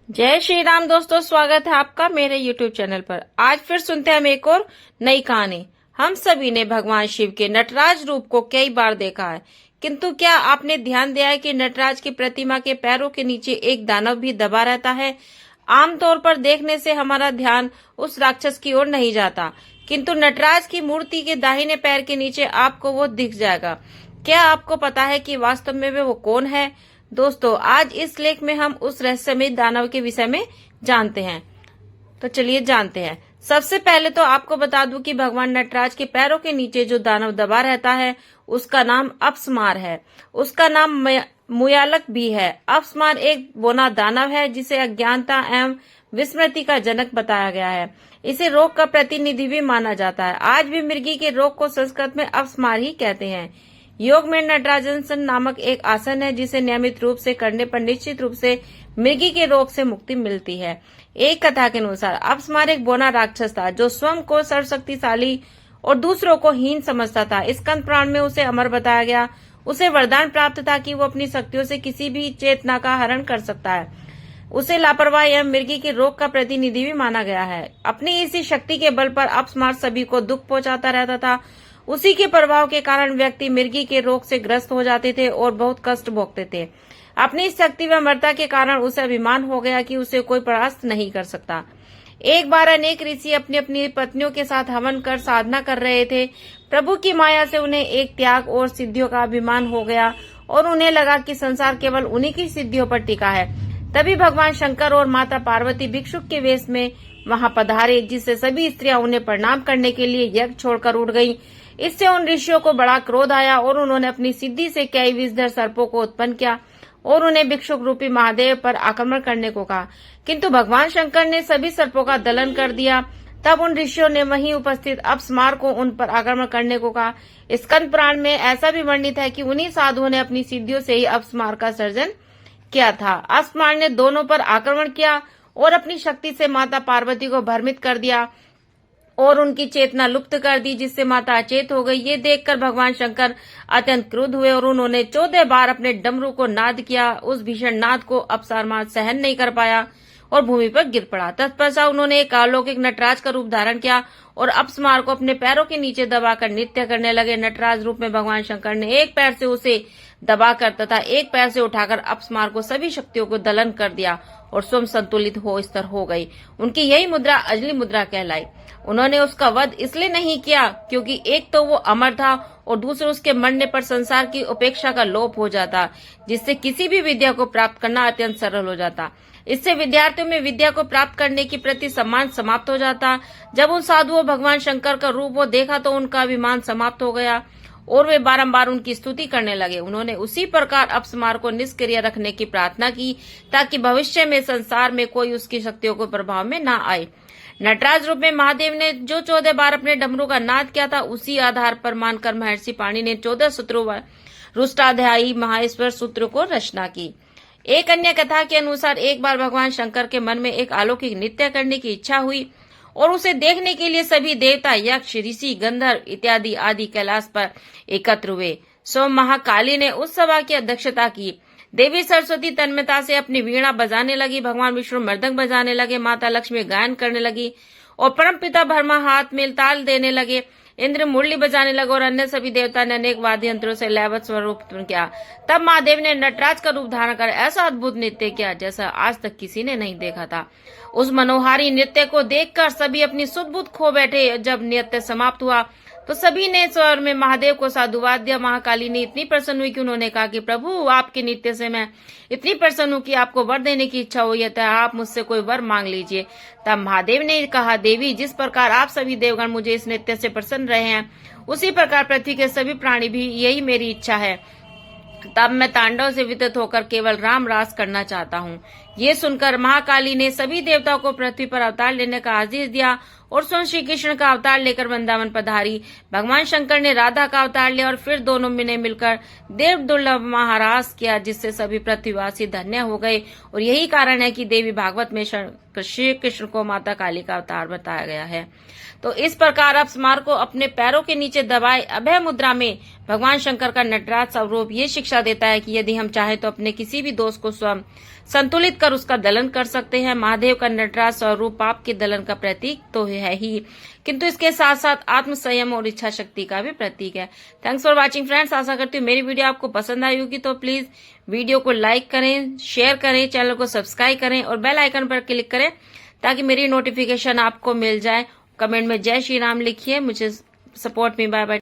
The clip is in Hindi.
जय श्री राम दोस्तों, स्वागत है आपका मेरे YouTube चैनल पर। आज फिर सुनते हैं हम एक और नई कहानी। हम सभी ने भगवान शिव के नटराज रूप को कई बार देखा है, किंतु क्या आपने ध्यान दिया है कि नटराज की प्रतिमा के पैरों के नीचे एक दानव भी दबा रहता है। आमतौर पर देखने से हमारा ध्यान उस राक्षस की ओर नहीं जाता, किंतु नटराज की मूर्ति के दाहिने पैर के नीचे आपको वो दिख जाएगा। क्या आपको पता है कि वास्तव में वो कौन है? दोस्तों, आज इस लेख में हम उस रहस्यमय दानव के विषय में जानते हैं। तो चलिए जानते हैं। सबसे पहले तो आपको बता दूं कि भगवान नटराज के पैरों के नीचे जो दानव दबा रहता है उसका नाम अपस्मार है। उसका नाम मुयालक भी है। अपस्मार एक बोना दानव है जिसे अज्ञानता एवं विस्मृति का जनक बताया गया है। इसे रोग का प्रतिनिधि भी माना जाता है। आज भी मृगी के रोग को संस्कृत में अपस्मार ही कहते हैं। योग में नटराजन नामक एक आसन है जिसे नियमित रूप से करने पर निश्चित रूप से मृगी के रोग से मुक्ति मिलती है। एक कथा के अनुसार अपस्मार एक बोना राक्षस था जो स्वयं को सर्वशक्तिशाली और दूसरों को हीन समझता था। स्कंद पुराण में उसे अमर बताया गया। उसे वरदान प्राप्त था कि वो अपनी शक्तियों से किसी भी चेतना का हरण कर सकता है। उसे लापरवाह एवं मृगी के रोग का प्रतिनिधि भी माना गया है। अपनी इसी शक्ति के बल पर अपस्मार सभी को दुख पहुंचाता रहता था। उसी के प्रभाव के कारण व्यक्ति मृगी के रोग से ग्रस्त हो जाते थे और बहुत कष्ट भोगते थे। अपनी शक्ति व अमरता के कारण उसे अभिमान हो गया कि उसे कोई परास्त नहीं कर सकता। एक बार अनेक ऋषि अपनी अपनी पत्नियों के साथ हवन कर साधना कर रहे थे। प्रभु की माया से उन्हें एक त्याग और सिद्धियों का अभिमान हो गया और उन्हें लगा कि संसार केवल उन्हीं की सिद्धियों पर टिका है। तभी भगवान शंकर और माता पार्वती भिक्षुक के वेश में वहां पधारे, जिससे सभी स्त्रियां उन्हें प्रणाम करने के लिए यज्ञ छोड़कर उठ गईं। इससे उन ऋषियों को बड़ा क्रोध आया और उन्होंने अपनी सिद्धि से कई विषधर सर्पों को उत्पन्न किया और उन्हें भिक्षुक रूपी महादेव पर आक्रमण करने को कहा, किंतु भगवान शंकर ने सभी सर्पों का दलन कर दिया। तब उन ऋषियों ने वहीं उपस्थित अपस्मार को उन पर आक्रमण करने को कहा। स्कंद पुराण में ऐसा भी वर्णित है कि उन्हीं साधुओं ने अपनी सिद्धियों से ही अपस्मार का सर्जन किया था। अपस्मार ने दोनों पर आक्रमण किया और अपनी शक्ति से माता पार्वती को भ्रमित कर दिया और उनकी चेतना लुप्त कर दी, जिससे माता अचेत हो गई। ये देखकर भगवान शंकर अत्यंत क्रुद्ध हुए और उन्होंने 14 बार अपने डमरू को नाद किया। उस भीषण नाद को अपस्मार सहन नहीं कर पाया और भूमि पर गिर पड़ा। तत्पश्चात उन्होंने एक अलौकिक नटराज का रूप धारण किया और अपस्मार को अपने पैरों के नीचे दबाकर नृत्य करने लगे। नटराज रूप में भगवान शंकर ने एक पैर से उसे दबाकर तथा एक पैर से उठाकर अपस्मार को सभी शक्तियों को दलन कर दिया और स्वयं संतुलित हो स्थिर हो गई। उनकी यही मुद्रा अंजलि मुद्रा कहलाई। उन्होंने उसका वध इसलिए नहीं किया क्योंकि एक तो वो अमर था और दूसरे उसके मरने पर संसार की उपेक्षा का लोप हो जाता, जिससे किसी भी विद्या को प्राप्त करना अत्यंत सरल हो जाता। इससे विद्यार्थियों में विद्या को प्राप्त करने के प्रति सम्मान समाप्त हो जाता। जब उन साधुओं भगवान शंकर का रूप वो देखा तो उनका अभिमान समाप्त हो गया और वे बारंबार उनकी स्तुति करने लगे। उन्होंने उसी प्रकार अपस्मार को निष्क्रिय रखने की प्रार्थना की ताकि भविष्य में संसार में कोई उसकी शक्तियों को प्रभाव में न आए। नटराज रूप में महादेव ने जो 14 बार अपने डमरू का नाद किया था, उसी आधार पर मानकर महर्षि पाणि ने 14 सूत्रों रुष्टाध्यायी महाईश्वर सूत्र को रचना की। एक अन्य कथा के अनुसार एक बार भगवान शंकर के मन में एक अलौकिक नृत्य करने की इच्छा हुई और उसे देखने के लिए सभी देवता, यक्ष, ऋषि, गंधर्व इत्यादि आदि कैलाश पर एकत्र हुए। सो महाकाली ने उस सभा की अध्यक्षता की। देवी सरस्वती तन्मयता से अपनी वीणा बजाने लगी। भगवान विष्णु मृदंग बजाने लगे। माता लक्ष्मी गायन करने लगी और परम पिता ब्रह्मा हाथ में ताल देने लगे। इंद्र मुरली बजाने लगे और अन्य सभी देवता ने अनेक वाद्य यंत्रों से लयबद्ध स्वरूप किया। तब महादेव ने नटराज का रूप धारण कर ऐसा अद्भुत नृत्य किया जैसा आज तक किसी ने नहीं देखा था। उस मनोहारी नृत्य को देखकर सभी अपनी सुध बुध खो बैठे। जब नृत्य समाप्त हुआ तो सभी ने स्वर में महादेव को साधुवाद दिया। महाकाली ने इतनी प्रसन्न हुई कि उन्होंने कहा कि प्रभु, आपके नृत्य से मैं इतनी प्रसन्न हूँ कि आपको वर देने की इच्छा हुई है, तो आप मुझसे कोई वर मांग लीजिए। तब महादेव ने कहा, देवी, जिस प्रकार आप सभी देवगण मुझे इस नृत्य से प्रसन्न रहे हैं, उसी प्रकार पृथ्वी के सभी प्राणी भी, यही मेरी इच्छा है। तब मैं तांडव से वितत होकर केवल राम रास करना चाहता हूँ। ये सुनकर महाकाली ने सभी देवताओं को पृथ्वी पर अवतार लेने का आदेश दिया और स्वयं श्री कृष्ण का अवतार लेकर वृंदावन पधारी। भगवान शंकर ने राधा का अवतार लिया और फिर दोनों ने मिलकर देव दुर्लभ महारास किया, जिससे सभी पृथ्वीवासी धन्य हो गए। और यही कारण है कि देवी भागवत में श्री कृष्ण को माता काली का अवतार बताया गया है। तो इस प्रकार अपस्मार को अपने पैरों के नीचे दबाए अभय मुद्रा में भगवान शंकर का नटराज स्वरूप ये शिक्षा देता है कि यदि हम चाहें तो अपने किसी भी दोष को स्वयं संतुलित कर उसका दलन कर सकते हैं। महादेव का नटराज स्वरूप पाप के दलन का प्रतीक तो है ही, किंतु इसके साथ साथ आत्म संयम और इच्छा शक्ति का भी प्रतीक है। Thanks for watching friends. आशा करती हूँ मेरी वीडियो आपको पसंद आई होगी, तो प्लीज वीडियो को लाइक करें, शेयर करें, चैनल को सब्सक्राइब करें और बेल आइकन पर क्लिक करें ताकि मेरी नोटिफिकेशन आपको मिल जाए। कमेंट में जय श्री राम लिखिए, मुझे सपोर्ट मी। Bye bye.